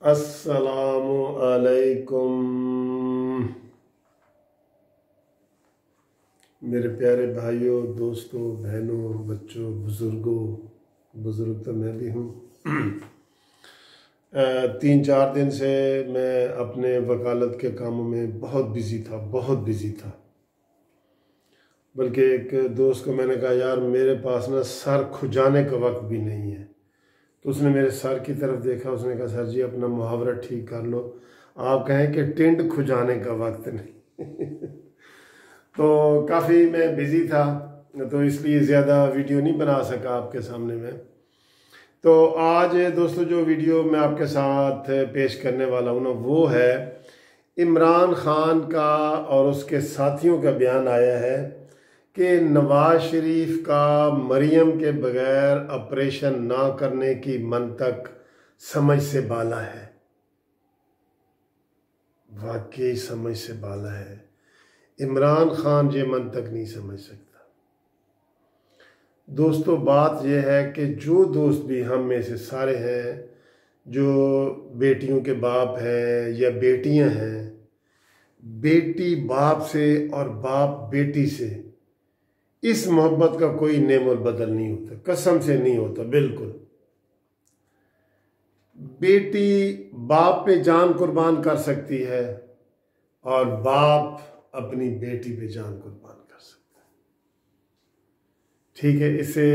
अस्सलामु अलैकुम मेरे प्यारे भाइयों, दोस्तों, बहनों, बच्चों, बुज़ुर्गों। बुज़ुर्ग तो मैं भी हूँ। 3-4 दिन से मैं अपने वकालत के कामों में बहुत बिज़ी था। बल्कि एक दोस्त को मैंने कहा, यार मेरे पास ना सर खुजाने का वक्त भी नहीं है। तो उसने मेरे सर की तरफ देखा, उसने कहा, सर जी अपना मुहावरा ठीक कर लो, आप कहें कि टिंड खुजाने का वक्त नहीं। तो काफ़ी मैं बिज़ी था, तो इसलिए ज़्यादा वीडियो नहीं बना सका आपके सामने में। तो आज दोस्तों जो वीडियो मैं आपके साथ पेश करने वाला हूँ ना, वो है इमरान खान का और उसके साथियों का बयान आया है कि नवाज शरीफ का मरियम के बगैर ऑपरेशन ना करने की मंतक समझ से बाला है। वाकई समझ से बाला है। इमरान खान ये मंतक नहीं समझ सकता। दोस्तों बात यह है कि जो दोस्त भी हम में से सारे हैं जो बेटियों के बाप हैं या बेटियां हैं, बेटी बाप से और बाप बेटी से इस मोहब्बत का कोई नेमोल बदल नहीं होता, कसम से नहीं होता। बिल्कुल बेटी बाप पे जान कुर्बान कर सकती है और बाप अपनी बेटी पे जान कुर्बान कर सकता है। ठीक है, इसे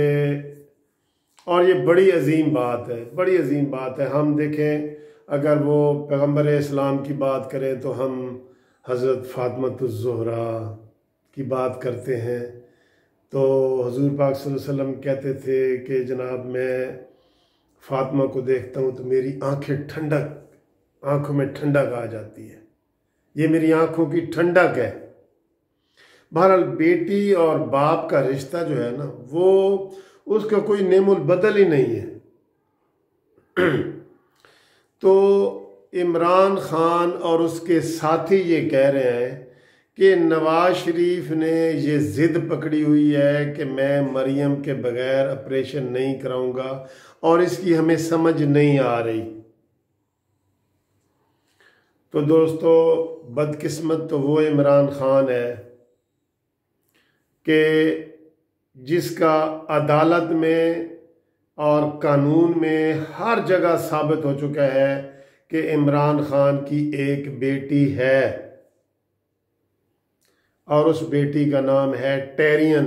और ये बड़ी अजीम बात है, बड़ी अजीम बात है। हम देखें, अगर वो पैगंबर इस्लाम की बात करें तो हम हज़रत फ़ातिमा-उज़-ज़ोहरा की बात करते हैं। तो हुज़ूर पाक सल्लल्लाहु अलैहि वसल्लम कहते थे कि जनाब मैं फ़ातिमा को देखता हूँ तो मेरी आंखों में ठंडक आ जाती है, ये मेरी आंखों की ठंडक है। बहरहाल बेटी और बाप का रिश्ता जो है ना, वो उसका कोई नेमुल बदल ही नहीं है। तो इमरान खान और उसके साथी ये कह रहे हैं कि नवाज शरीफ ने ये ज़िद पकड़ी हुई है कि मैं मरियम के बगैर ऑपरेशन नहीं कराऊंगा और इसकी हमें समझ नहीं आ रही। तो दोस्तों बदकिस्मत तो वो इमरान खान है कि जिसका अदालत में और कानून में हर जगह साबित हो चुका है कि इमरान खान की एक बेटी है और उस बेटी का नाम है टेरियन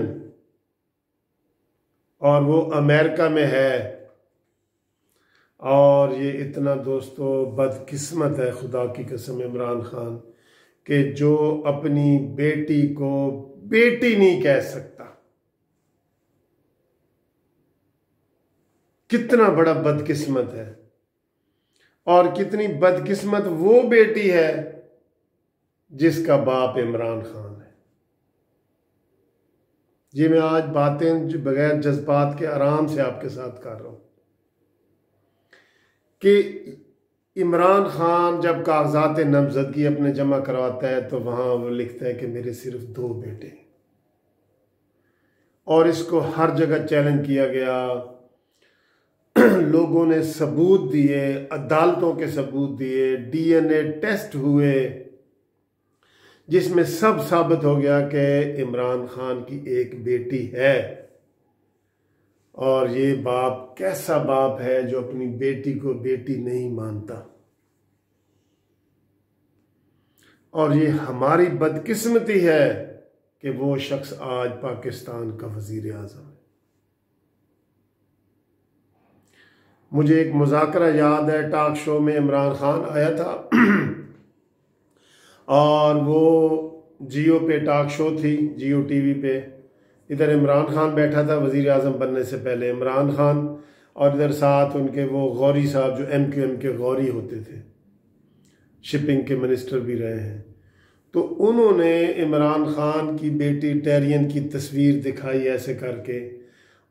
और वो अमेरिका में है। और ये इतना दोस्तों बदकिस्मत है, खुदा की कसम, इमरान खान कि जो अपनी बेटी को बेटी नहीं कह सकता। कितना बड़ा बदकिस्मत है। और कितनी बदकिस्मत वो बेटी है जिसका बाप इमरान खान है। ये मैं आज बातें जो बगैर जज्बात के आराम से आपके साथ कर रहा हूं कि इमरान खान जब कागजात नामजदगी अपने जमा करवाता है तो वहां वो लिखता है कि मेरे सिर्फ 2 बेटे हैं। और इसको हर जगह चैलेंज किया गया, लोगों ने सबूत दिए, अदालतों के सबूत दिए, डीएनए टेस्ट हुए, जिसमें सब साबित हो गया कि इमरान खान की एक बेटी है। और ये बाप कैसा बाप है जो अपनी बेटी को बेटी नहीं मानता। और ये हमारी बदकिस्मती है कि वो शख्स आज पाकिस्तान का वजीर आज़म है। मुझे एक मुज़ाकरा याद है, टॉक शो में इमरान खान आया था और वो जियो पे टॉक शो थी, जियो टीवी पे। इधर इमरान खान बैठा था वज़ीर आज़म बनने से पहले, इमरान खान, और इधर साथ उनके वो गौरी साहब जो MQM के गौरी होते थे, शिपिंग के मिनिस्टर भी रहे हैं। तो उन्होंने इमरान खान की बेटी टेरियन की तस्वीर दिखाई ऐसे करके,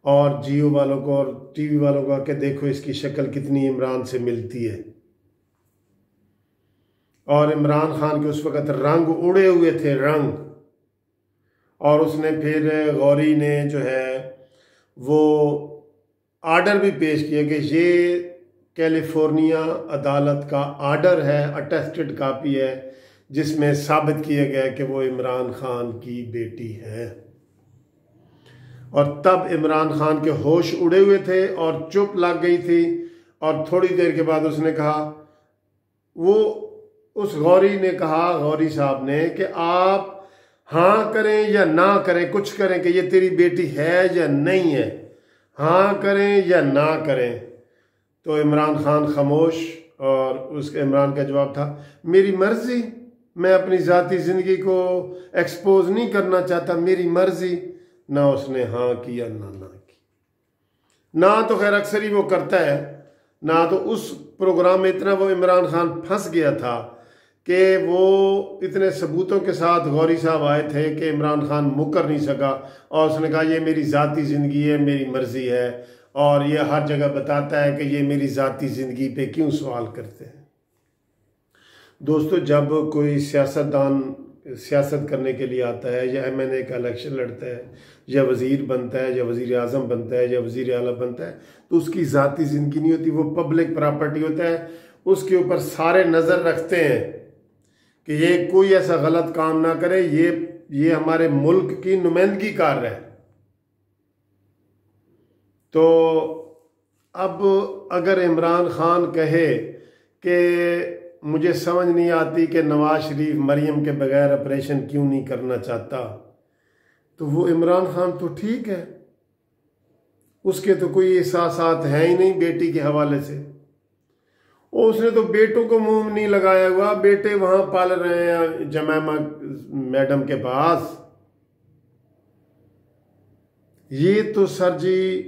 और जियो वालों को और टीवी वालों को आके देखो इसकी शक्ल कितनी इमरान से मिलती है। और इमरान खान के उस वक़्त रंग उड़े हुए थे, रंग। और उसने फिर गौरी ने जो है वो आर्डर भी पेश किया कि ये कैलिफोर्निया अदालत का आर्डर है, अटेस्टेड कापी है, जिसमें साबित किया गया कि वो इमरान खान की बेटी है। और तब इमरान खान के होश उड़े हुए थे और चुप लग गई थी। और थोड़ी देर के बाद उसने कहा, वो उस गौरी ने कहा, गौरी साहब ने, कि आप हाँ करें या ना करें, कुछ करें कि ये तेरी बेटी है या नहीं है, हाँ करें या ना करें। तो इमरान खान खामोश, और उसके इमरान का जवाब था, मेरी मर्जी, मैं अपनी ज़ाती ज़िंदगी को एक्सपोज नहीं करना चाहता, मेरी मर्जी। ना उसने हाँ किया ना की। ना तो खैर अक्सर ही वो करता है, ना तो उस प्रोग्राम में इतना वो इमरान खान फंस गया था कि वो इतने सबूतों के साथ गौरी साहब आए थे कि इमरान खान मुकर नहीं सका, और उसने कहा ये मेरी ज़ाती ज़िंदगी है, मेरी मर्ज़ी है, और ये हर जगह बताता है कि ये मेरी ज़ाती ज़िंदगी पे क्यों सवाल करते हैं। दोस्तों, जब कोई सियासतदान सियासत करने के लिए आता है, या MNA का इलेक्शन लड़ता है, या वज़ीर बनता है, या वज़ीर आज़म बनता है, या वज़ीर आला बनता है, तो उसकी ज़ाती ज़िंदगी नहीं होती, वो पब्लिक प्रॉपर्टी होता है। उसके ऊपर सारे नज़र रखते हैं कि ये कोई ऐसा गलत काम ना करे, ये हमारे मुल्क की नुमाइंदगी कर रहा है। तो अब अगर इमरान खान कहे कि मुझे समझ नहीं आती कि नवाज शरीफ मरियम के बगैर ऑपरेशन क्यों नहीं करना चाहता, तो वो इमरान खान तो ठीक है, उसके तो कोई एहसासात हैं ही नहीं बेटी के हवाले से। और उसने तो बेटों को मुंह नहीं लगाया हुआ, बेटे वहां पाल रहे हैं जमैमा मैडम के पास। ये तो सर जी,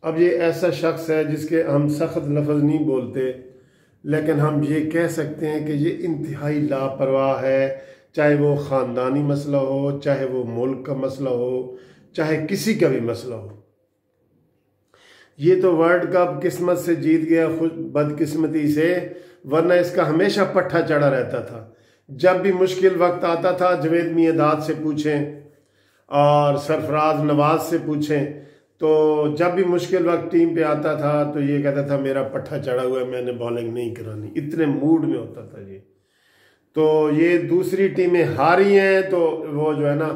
अब ये ऐसा शख्स है जिसके हम सख्त लफ्ज़ नहीं बोलते, लेकिन हम ये कह सकते हैं कि ये इंतहाई लापरवाह है, चाहे वो ख़ानदानी मसला हो, चाहे वो मुल्क का मसला हो, चाहे किसी का भी मसला हो। ये तो वर्ल्ड कप किस्मत से जीत गया, खुद बदकिस्मती से, वरना इसका हमेशा पट्ठा चढ़ा रहता था। जब भी मुश्किल वक्त आता था, जवेद मियादाद से पूछें और सरफराज नवाज से पूछें, तो जब भी मुश्किल वक्त टीम पे आता था तो ये कहता था मेरा पट्ठा चढ़ा हुआ है, मैंने बॉलिंग नहीं करानी। इतने मूड में होता था ये। तो ये दूसरी टीमें हारी हैं तो वो जो है ना,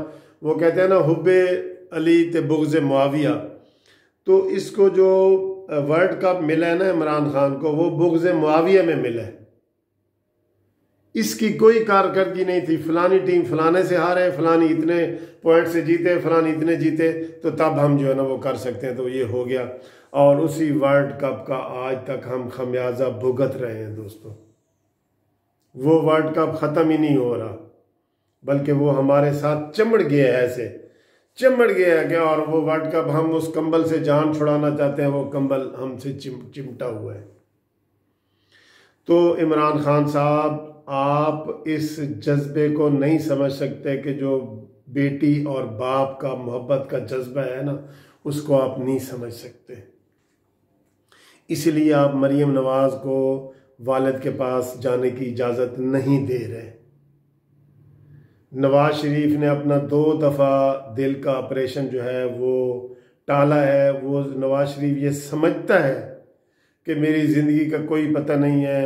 वो कहते हैं ना, हुब्बे अली ते बुग़्ज़े मुआविया। तो इसको जो वर्ल्ड कप मिला है ना इमरान खान को, वो बुग़्ज़े मुआविया में मिला है। इसकी कोई कारकर्दगी नहीं थी, फलानी टीम फलाने से हारे, फलानी इतने पॉइंट से जीते, फलानी इतने जीते, तो तब हम जो है ना वो कर सकते हैं। तो ये हो गया, और उसी वर्ल्ड कप का आज तक हम खमियाजा भुगत रहे हैं दोस्तों। वो वर्ल्ड कप ख़त्म ही नहीं हो रहा, बल्कि वो हमारे साथ चिमड़ गया है, ऐसे चिमड़ गया है क्या। और वो वर्ल्ड कप, हम उस कंबल से जान छुड़ाना चाहते हैं, वो कंबल हमसे चिमटा हुआ है। तो इमरान खान साहब, आप इस जज्बे को नहीं समझ सकते कि जो बेटी और बाप का मोहब्बत का जज्बा है ना, उसको आप नहीं समझ सकते। इसलिए आप मरियम नवाज को वालिद के पास जाने की इजाज़त नहीं दे रहे। नवाज शरीफ ने अपना 2 दफ़ा दिल का ऑपरेशन जो है वो टाला है। वो नवाज शरीफ ये समझता है कि मेरी ज़िंदगी का कोई पता नहीं है,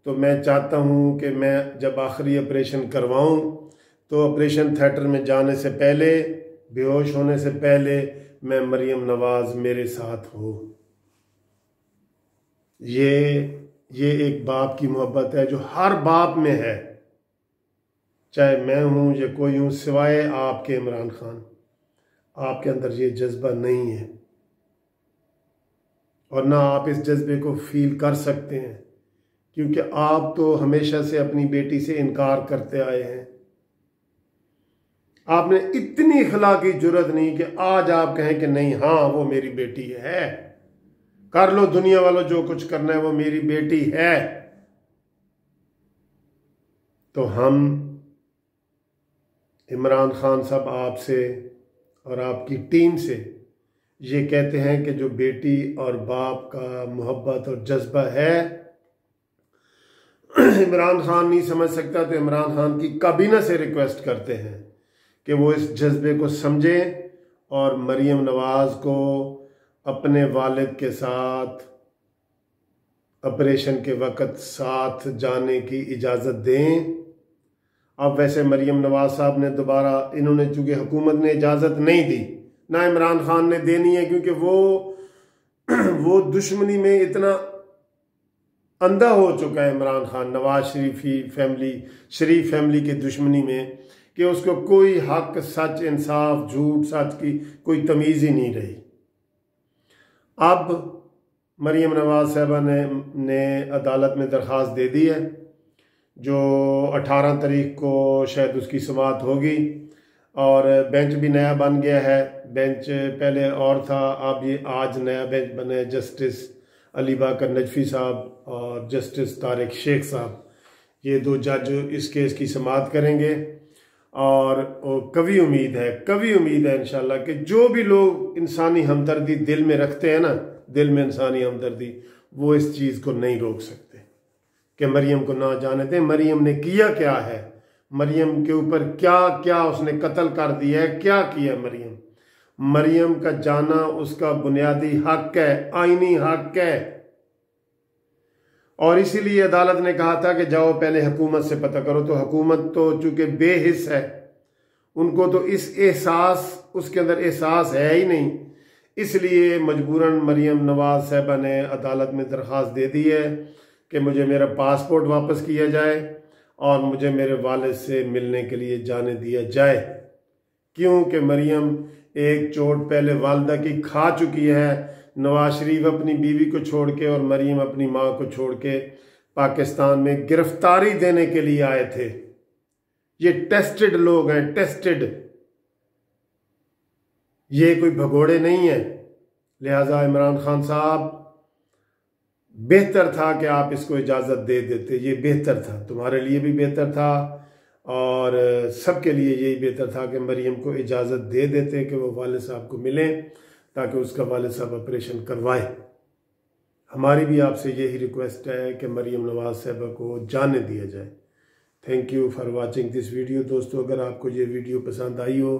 तो मैं चाहता हूँ कि मैं जब आखिरी ऑपरेशन करवाऊँ तो ऑपरेशन थिएटर में जाने से पहले, बेहोश होने से पहले, मैं मरियम नवाज मेरे साथ हो। ये एक बाप की मोहब्बत है जो हर बाप में है, चाहे मैं हूँ या कोई हूँ, सिवाय आपके इमरान खान। आपके अंदर ये जज्बा नहीं है, और ना आप इस जज्बे को फील कर सकते हैं, क्योंकि आप तो हमेशा से अपनी बेटी से इनकार करते आए हैं। आपने इतनी अखलाकी जुर्रत नहीं कि आज आप कहें कि नहीं, हाँ वो मेरी बेटी है, कर लो दुनिया वालों जो कुछ करना है, वो मेरी बेटी है। तो हम इमरान खान साहब आपसे और आपकी टीम से ये कहते हैं कि जो बेटी और बाप का मोहब्बत और जज्बा है, इमरान खान नहीं समझ सकता, तो इमरान खान की काबीना से रिक्वेस्ट करते हैं कि वो इस जज्बे को समझें और मरियम नवाज को अपने वालिद के साथ ऑपरेशन के वक़्त साथ जाने की इजाज़त दें। अब वैसे मरीम नवाज साहब ने दोबारा, इन्होंने चूँकि हुकूमत ने इजाज़त नहीं दी, ना इमरान खान ने देनी है, क्योंकि वो दुश्मनी में इतना अंधा हो चुका है इमरान खान नवाज शरीफ फैमिली की दुश्मनी में, कि उसको कोई हक, सच, इंसाफ, झूठ, सच की कोई तमीज़ ही नहीं रही। अब मरीम नवाज साहबा ने अदालत में दरख्वास्त दे दी है, जो 18 तारीख को शायद उसकी समाअत होगी, और बेंच भी नया बन गया है। बेंच पहले और था, अब ये आज नया बेंच बना है। जस्टिस अली बाकर नजफी साहब और जस्टिस तारिक शेख साहब, ये 2 जज इस केस की समाअत करेंगे। और कभी उम्मीद है इंशाल्लाह कि जो भी लोग इंसानी हमदर्दी दिल में रखते हैं ना, दिल में इंसानी हमदर्दी, वो इस चीज़ को नहीं रोक सकते कि मरियम को ना जाने दें। मरियम ने किया क्या है, मरियम के ऊपर क्या क्या उसने कत्ल कर दिया है, क्या किया मरियम का जाना उसका बुनियादी हक है, आईनी हक है। और इसीलिए अदालत ने कहा था कि जाओ पहले हुकूमत से पता करो। तो हुकूमत तो चूंकि बेहिस है, उनको तो उसके अंदर एहसास है ही नहीं, इसलिए मजबूरन मरियम नवाज साहबा ने अदालत में दरख्वास्त दे दी है कि मुझे मेरा पासपोर्ट वापस किया जाए और मुझे मेरे वालिद से मिलने के लिए जाने दिया जाए। क्योंकि मरियम एक चोट पहले वालदा की खा चुकी है। नवाज शरीफ अपनी बीवी को छोड़ के और मरियम अपनी माँ को छोड़ के पाकिस्तान में गिरफ्तारी देने के लिए आए थे। ये टेस्टेड लोग हैं, टेस्टेड, ये कोई भगोड़े नहीं है। लिहाजा इमरान खान साहब, बेहतर था कि आप इसको इजाज़त दे देते, ये बेहतर था, तुम्हारे लिए भी बेहतर था और सबके लिए यही बेहतर था कि मरियम को इजाज़त दे देते कि वो वालिद साहब को मिलें, ताकि उसका वालिद साहब ऑपरेशन करवाए। हमारी भी आपसे यही रिक्वेस्ट है कि मरियम नवाज साहबा को जाने दिया जाए। Thank you for watching this video. दोस्तों, अगर आपको ये वीडियो पसंद आई हो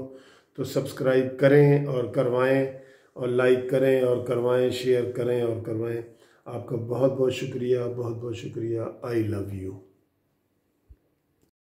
तो सब्सक्राइब करें और करवाएं, और लाइक करें और करवाएं, शेयर करें और करवाएं। आपका बहुत बहुत शुक्रिया, बहुत बहुत शुक्रिया। I love you.